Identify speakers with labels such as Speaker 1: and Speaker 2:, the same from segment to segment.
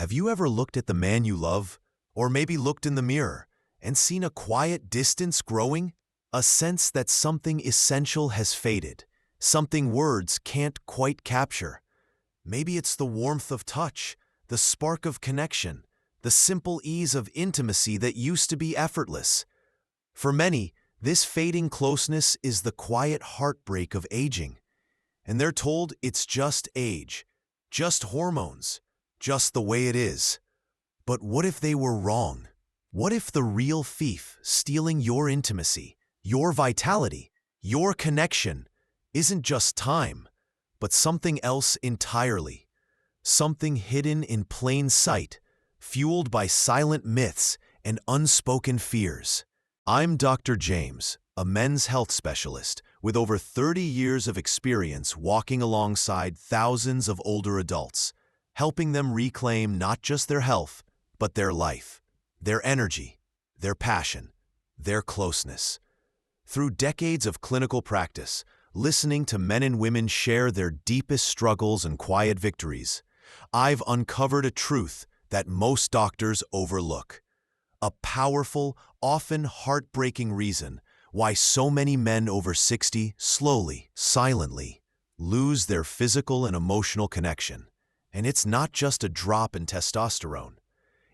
Speaker 1: Have you ever looked at the man you love, or maybe looked in the mirror, and seen a quiet distance growing? A sense that something essential has faded, something words can't quite capture. Maybe it's the warmth of touch, the spark of connection, the simple ease of intimacy that used to be effortless. For many, this fading closeness is the quiet heartbreak of aging. And they're told it's just age, just hormones, just the way it is. But what if they were wrong? What if the real thief stealing your intimacy, your vitality, your connection isn't just time, but something else entirely? Something hidden in plain sight, fueled by silent myths and unspoken fears. I'm Dr. James, a men's health specialist with over 30 years of experience walking alongside thousands of older adults, helping them reclaim not just their health, but their life, their energy, their passion, their closeness. Through decades of clinical practice, listening to men and women share their deepest struggles and quiet victories, I've uncovered a truth that most doctors overlook. A powerful, often heartbreaking reason why so many men over 60 slowly, silently, lose their physical and emotional connection. And it's not just a drop in testosterone.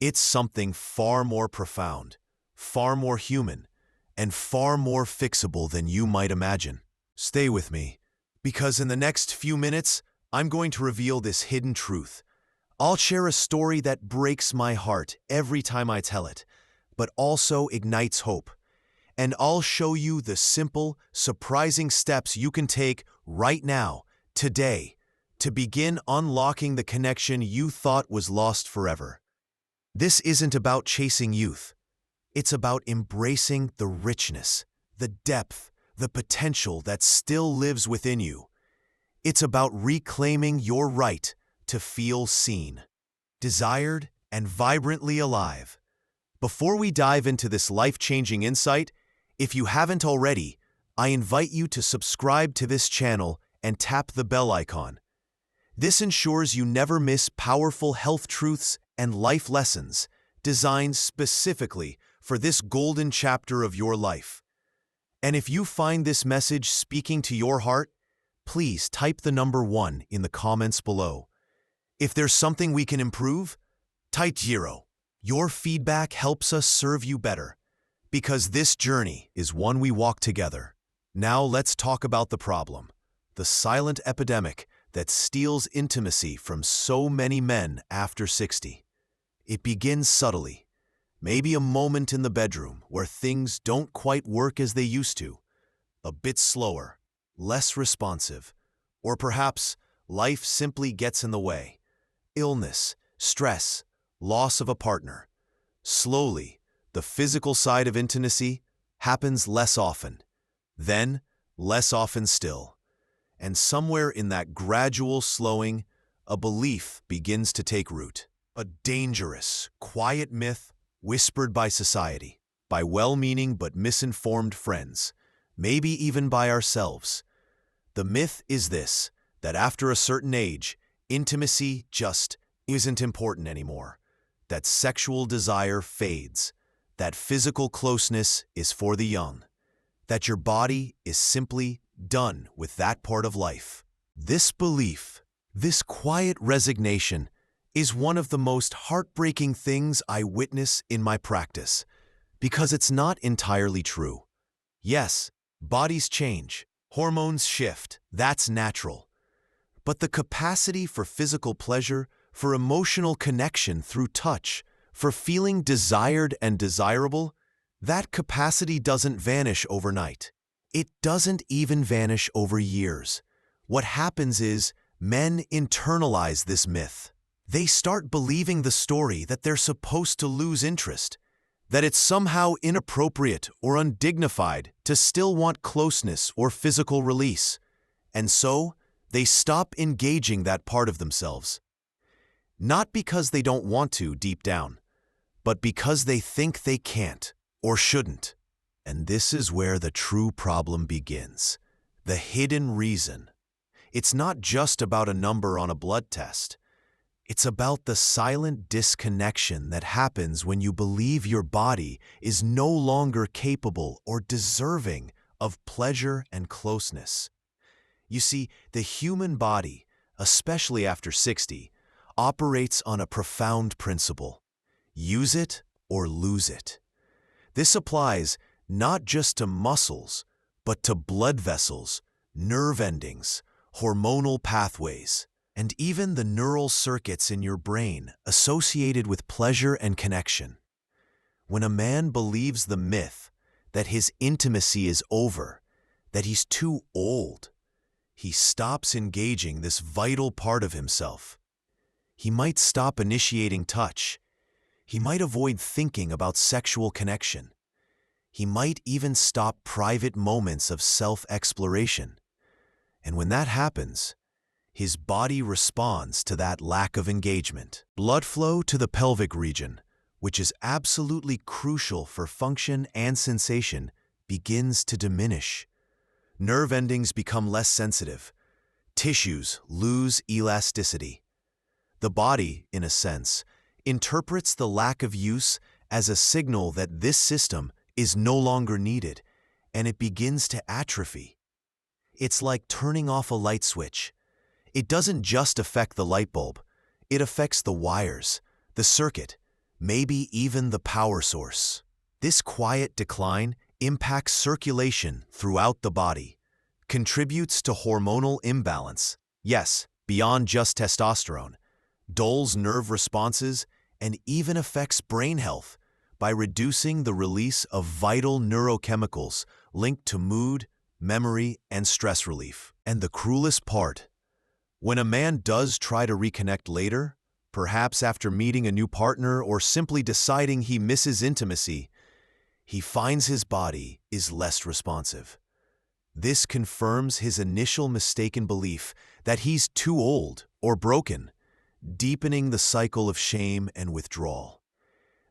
Speaker 1: It's something far more profound, far more human, and far more fixable than you might imagine. Stay with me, because in the next few minutes, I'm going to reveal this hidden truth. I'll share a story that breaks my heart every time I tell it, but also ignites hope. And I'll show you the simple, surprising steps you can take right now, today, to begin unlocking the connection you thought was lost forever. This isn't about chasing youth. It's about embracing the richness, the depth, the potential that still lives within you. It's about reclaiming your right to feel seen, desired, and vibrantly alive. Before we dive into this life-changing insight, if you haven't already, I invite you to subscribe to this channel and tap the bell icon. This ensures you never miss powerful health truths and life lessons designed specifically for this golden chapter of your life. And if you find this message speaking to your heart, please type the number 1 in the comments below. If there's something we can improve, type 0. Your feedback helps us serve you better, because this journey is one we walk together. Now let's talk about the problem, the silent epidemic that steals intimacy from so many men after 60. It begins subtly, maybe a moment in the bedroom where things don't quite work as they used to, a bit slower, less responsive, or perhaps life simply gets in the way. Illness, stress, loss of a partner. Slowly, the physical side of intimacy happens less often, then less often still. And somewhere in that gradual slowing, a belief begins to take root. A dangerous, quiet myth whispered by society, by well-meaning but misinformed friends, maybe even by ourselves. The myth is this, that after a certain age, intimacy just isn't important anymore, that sexual desire fades, that physical closeness is for the young, that your body is simply done with that part of life. This belief, this quiet resignation, is one of the most heartbreaking things I witness in my practice, because it's not entirely true. Yes, bodies change, hormones shift, that's natural. But the capacity for physical pleasure, for emotional connection through touch, for feeling desired and desirable, that capacity doesn't vanish overnight. It doesn't even vanish over years. What happens is men internalize this myth. They start believing the story that they're supposed to lose interest, that it's somehow inappropriate or undignified to still want closeness or physical release. And so, they stop engaging that part of themselves. Not because they don't want to deep down, but because they think they can't or shouldn't. And this is where the true problem begins. The hidden reason. It's not just about a number on a blood test. It's about the silent disconnection that happens when you believe your body is no longer capable or deserving of pleasure and closeness. You see, the human body, especially after 60, operates on a profound principle: use it or lose it. This applies not just to muscles, but to blood vessels, nerve endings, hormonal pathways, and even the neural circuits in your brain associated with pleasure and connection. When a man believes the myth that his intimacy is over, that he's too old, he stops engaging this vital part of himself. He might stop initiating touch. He might avoid thinking about sexual connection. He might even stop private moments of self-exploration. And when that happens, his body responds to that lack of engagement. Blood flow to the pelvic region, which is absolutely crucial for function and sensation, begins to diminish. Nerve endings become less sensitive. Tissues lose elasticity. The body, in a sense, interprets the lack of use as a signal that this system is no longer needed, and it begins to atrophy. It's like turning off a light switch. It doesn't just affect the light bulb, it affects the wires, the circuit, maybe even the power source. This quiet decline impacts circulation throughout the body, contributes to hormonal imbalance, yes, beyond just testosterone, dulls nerve responses, and even affects brain health by reducing the release of vital neurochemicals linked to mood, memory, and stress relief. And the cruelest part, when a man does try to reconnect later, perhaps after meeting a new partner or simply deciding he misses intimacy, he finds his body is less responsive. This confirms his initial mistaken belief that he's too old or broken, deepening the cycle of shame and withdrawal.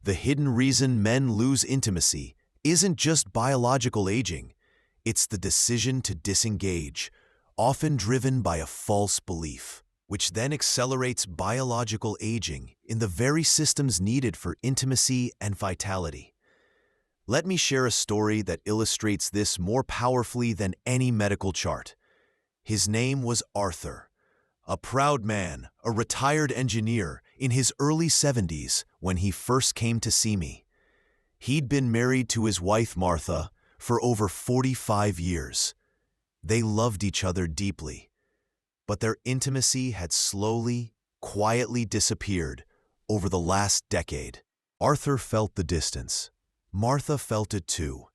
Speaker 1: The hidden reason men lose intimacy isn't just biological aging, it's the decision to disengage, often driven by a false belief, which then accelerates biological aging in the very systems needed for intimacy and vitality. Let me share a story that illustrates this more powerfully than any medical chart. His name was Arthur, a proud man, a retired engineer in his early 70s when he first came to see me. He'd been married to his wife Martha for over 45 years. They loved each other deeply, but their intimacy had slowly, quietly disappeared over the last decade. Arthur felt the distance. Martha felt it too,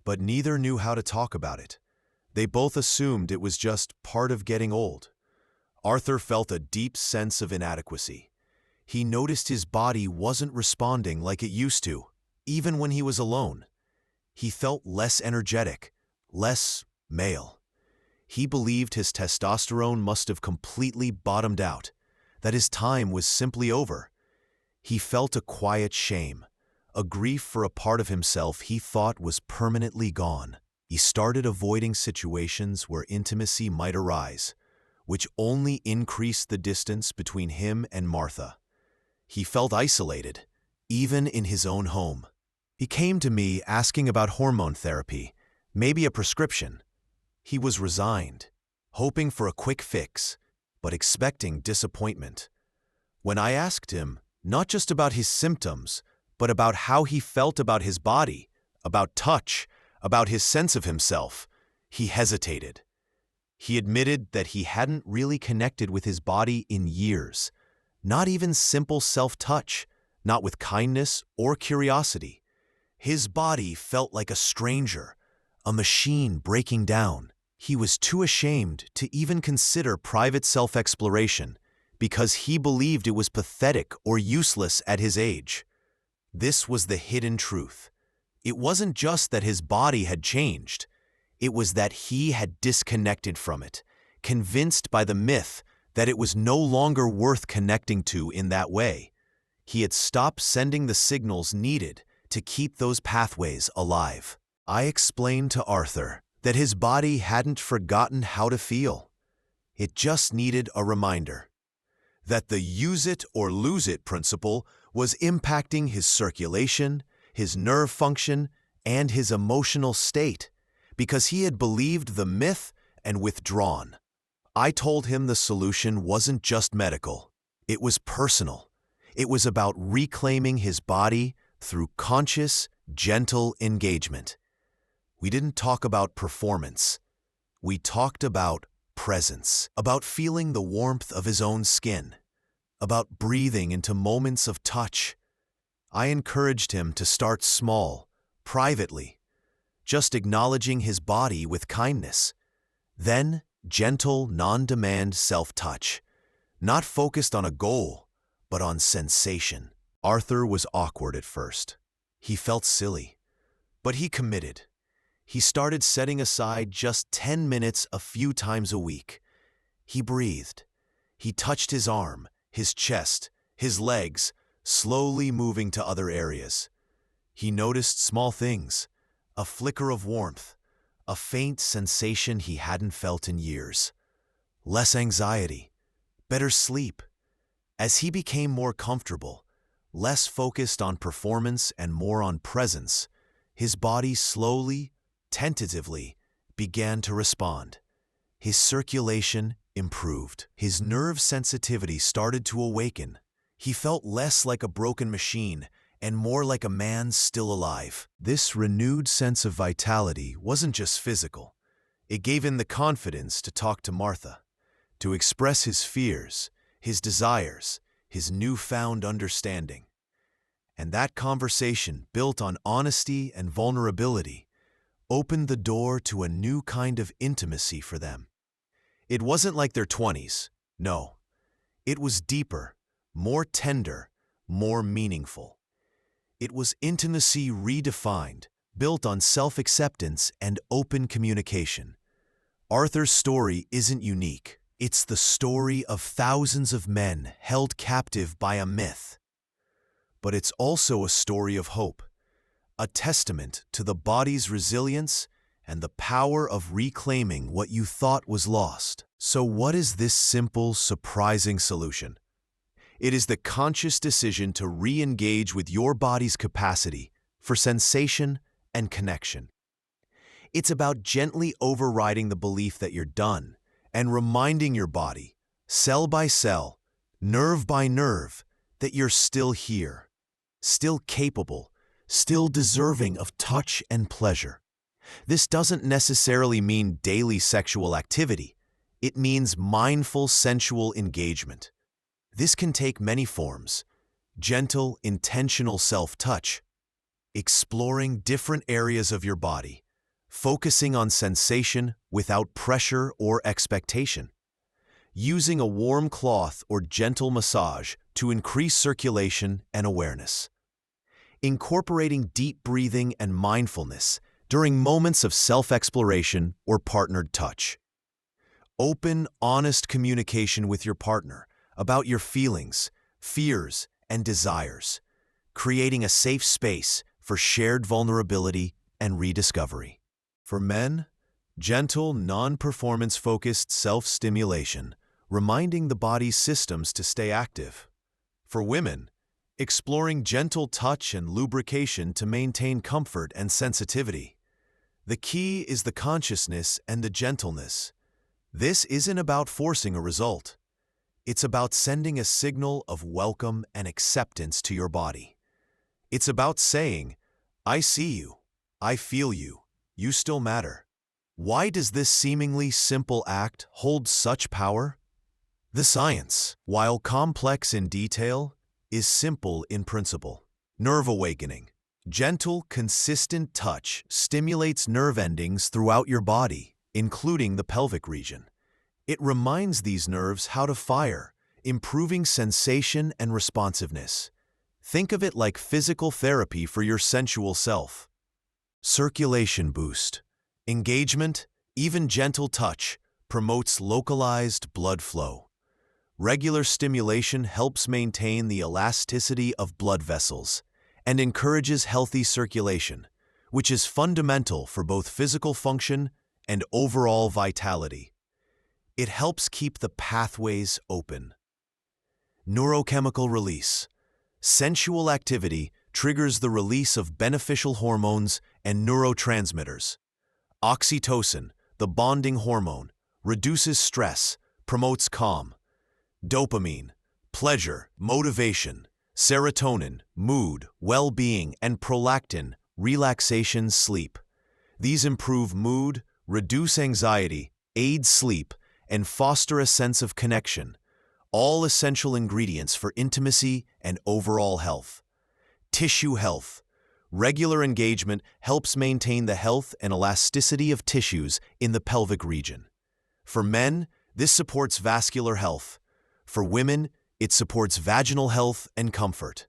Speaker 1: but neither knew how to talk about it. They both assumed it was just part of getting old. Arthur felt a deep sense of inadequacy. He noticed his body wasn't responding like it used to, even when he was alone. He felt less energetic, less male. He believed his testosterone must have completely bottomed out, that his time was simply over. He felt a quiet shame, a grief for a part of himself he thought was permanently gone. He started avoiding situations where intimacy might arise, which only increased the distance between him and Martha. He felt isolated, even in his own home. He came to me asking about hormone therapy, maybe a prescription. He was resigned, hoping for a quick fix, but expecting disappointment. When I asked him, not just about his symptoms, but about how he felt about his body, about touch, about his sense of himself, he hesitated. He admitted that he hadn't really connected with his body in years, not even simple self-touch, not with kindness or curiosity. His body felt like a stranger, a machine breaking down. He was too ashamed to even consider private self-exploration because he believed it was pathetic or useless at his age. This was the hidden truth. It wasn't just that his body had changed. It was that he had disconnected from it, convinced by the myth that it was no longer worth connecting to in that way. He had stopped sending the signals needed to keep those pathways alive. I explained to Arthur that his body hadn't forgotten how to feel. It just needed a reminder. that the use it or lose it principle was impacting his circulation, his nerve function, and his emotional state, because he had believed the myth and withdrawn. I told him the solution wasn't just medical, it was personal. It was about reclaiming his body through conscious, gentle engagement. We didn't talk about performance. We talked about presence, about feeling the warmth of his own skin, about breathing into moments of touch. I encouraged him to start small, privately, just acknowledging his body with kindness. Then, gentle, non-demand self-touch, not focused on a goal, but on sensation. Arthur was awkward at first. He felt silly, but he committed. He started setting aside just 10 minutes a few times a week. He breathed. He touched his arm, his chest, his legs, slowly moving to other areas. He noticed small things, a flicker of warmth, a faint sensation he hadn't felt in years. Less anxiety, better sleep. As he became more comfortable, less focused on performance and more on presence, his body slowly, tentatively, began to respond. His circulation improved. His nerve sensitivity started to awaken. He felt less like a broken machine and more like a man still alive. This renewed sense of vitality wasn't just physical. It gave him the confidence to talk to Martha, to express his fears, his desires, his newfound understanding. And that conversation, built on honesty and vulnerability, opened the door to a new kind of intimacy for them. It wasn't like their 20s, no. It was deeper, more tender, more meaningful. It was intimacy redefined, built on self-acceptance and open communication. Arthur's story isn't unique. It's the story of thousands of men held captive by a myth. But it's also a story of hope, a testament to the body's resilience and the power of reclaiming what you thought was lost. So what is this simple, surprising solution? It is the conscious decision to re-engage with your body's capacity for sensation and connection. It's about gently overriding the belief that you're done and reminding your body, cell by cell, nerve by nerve, that you're still here, still capable, still deserving of touch and pleasure. This doesn't necessarily mean daily sexual activity. It means mindful sensual engagement. This can take many forms: gentle, intentional self-touch, exploring different areas of your body, focusing on sensation without pressure or expectation, using a warm cloth or gentle massage to increase circulation and awareness, incorporating deep breathing and mindfulness during moments of self-exploration or partnered touch. Open, honest communication with your partner about your feelings, fears, and desires, creating a safe space for shared vulnerability and rediscovery. For men, gentle, non-performance-focused self-stimulation, reminding the body's systems to stay active. For women, exploring gentle touch and lubrication to maintain comfort and sensitivity. The key is the consciousness and the gentleness. This isn't about forcing a result. It's about sending a signal of welcome and acceptance to your body. It's about saying, I see you, I feel you, you still matter. Why does this seemingly simple act hold such power? The science, while complex in detail, is simple in principle. Nerve awakening. Gentle, consistent touch stimulates nerve endings throughout your body, including the pelvic region. It reminds these nerves how to fire, improving sensation and responsiveness. Think of it like physical therapy for your sensual self. Circulation boost. Engagement, even gentle touch, promotes localized blood flow. Regular stimulation helps maintain the elasticity of blood vessels and encourages healthy circulation, which is fundamental for both physical function and overall vitality. It helps keep the pathways open. Neurochemical release. Sensual activity triggers the release of beneficial hormones and neurotransmitters. Oxytocin, the bonding hormone, reduces stress, promotes calm. Dopamine, pleasure, motivation. Serotonin, mood, well-being, and prolactin, relaxation, sleep. These improve mood, reduce anxiety, aid sleep, and foster a sense of connection, all essential ingredients for intimacy and overall health. Tissue health. Regular engagement helps maintain the health and elasticity of tissues in the pelvic region. For men, this supports vascular health. For women, it supports vaginal health and comfort.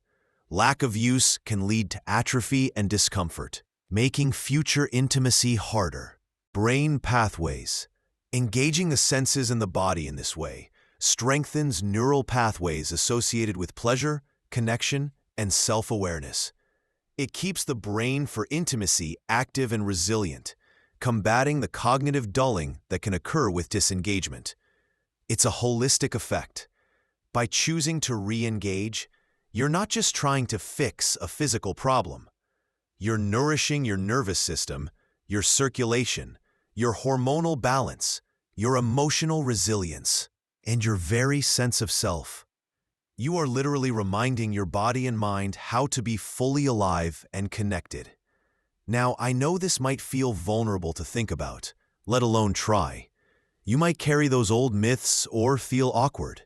Speaker 1: Lack of use can lead to atrophy and discomfort, making future intimacy harder. Brain pathways. Engaging the senses and the body in this way strengthens neural pathways associated with pleasure, connection, and self-awareness. It keeps the brain for intimacy active and resilient, combating the cognitive dulling that can occur with disengagement. It's a holistic effect. By choosing to re-engage, you're not just trying to fix a physical problem. You're nourishing your nervous system, your circulation, your hormonal balance, your emotional resilience, and your very sense of self. You are literally reminding your body and mind how to be fully alive and connected. Now, I know this might feel vulnerable to think about, let alone try. You might carry those old myths or feel awkward.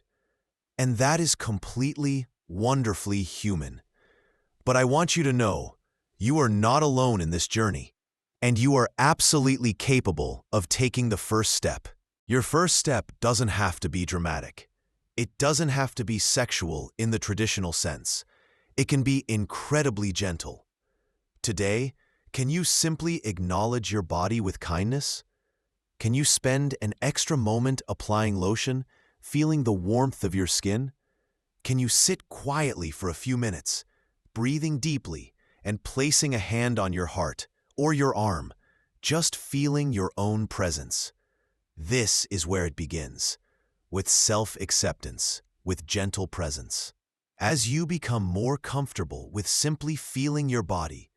Speaker 1: And that is completely, wonderfully human. But I want you to know, you are not alone in this journey, and you are absolutely capable of taking the first step. Your first step doesn't have to be dramatic. It doesn't have to be sexual in the traditional sense. It can be incredibly gentle. Today, can you simply acknowledge your body with kindness? Can you spend an extra moment applying lotion, feeling the warmth of your skin? Can you sit quietly for a few minutes, breathing deeply and placing a hand on your heart or your arm, just feeling your own presence? This is where it begins, with self-acceptance, with gentle presence. As you become more comfortable with simply feeling your body,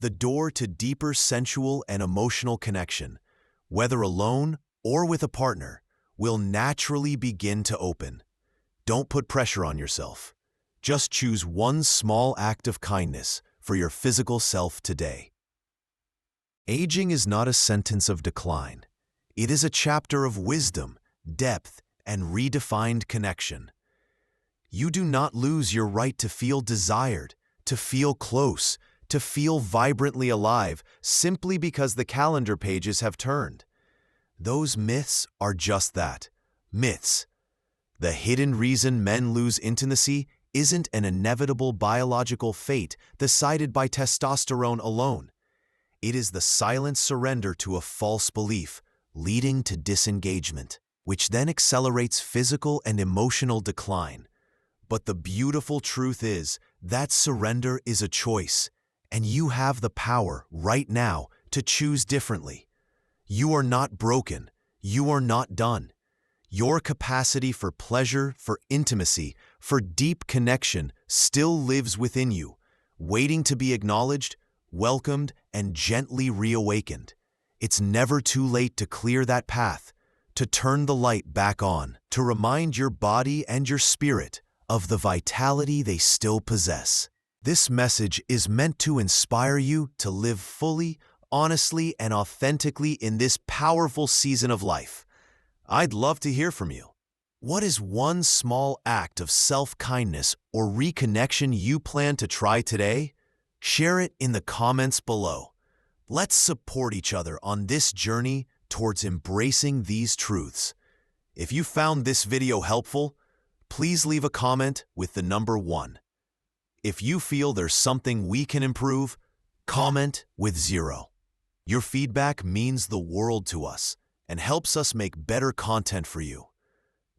Speaker 1: the door to deeper sensual and emotional connection, whether alone or with a partner, will naturally begin to open. Don't put pressure on yourself. Just choose one small act of kindness for your physical self today. Aging is not a sentence of decline. It is a chapter of wisdom, depth, and redefined connection. You do not lose your right to feel desired, to feel close, to feel vibrantly alive simply because the calendar pages have turned. Those myths are just that, myths. The hidden reason men lose intimacy isn't an inevitable biological fate decided by testosterone alone. It is the silent surrender to a false belief, leading to disengagement, which then accelerates physical and emotional decline. But the beautiful truth is that surrender is a choice, and you have the power right now to choose differently. You are not broken. You are not done. Your capacity for pleasure, for intimacy, for deep connection still lives within you, waiting to be acknowledged, welcomed, and gently reawakened. It's never too late to clear that path, to turn the light back on, to remind your body and your spirit of the vitality they still possess. This message is meant to inspire you to live fully, honestly, and authentically in this powerful season of life. I'd love to hear from you. What is one small act of self-kindness or reconnection you plan to try today? Share it in the comments below. Let's support each other on this journey towards embracing these truths. If you found this video helpful, please leave a comment with the number 1. If you feel there's something we can improve, comment with 0. Your feedback means the world to us and helps us make better content for you.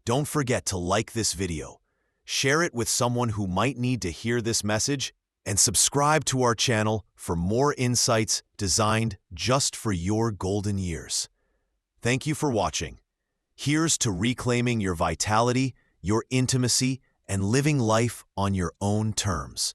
Speaker 1: Don't forget to like this video, share it with someone who might need to hear this message, and subscribe to our channel for more insights designed just for your golden years. Thank you for watching. Here's to reclaiming your vitality, your intimacy, and living life on your own terms.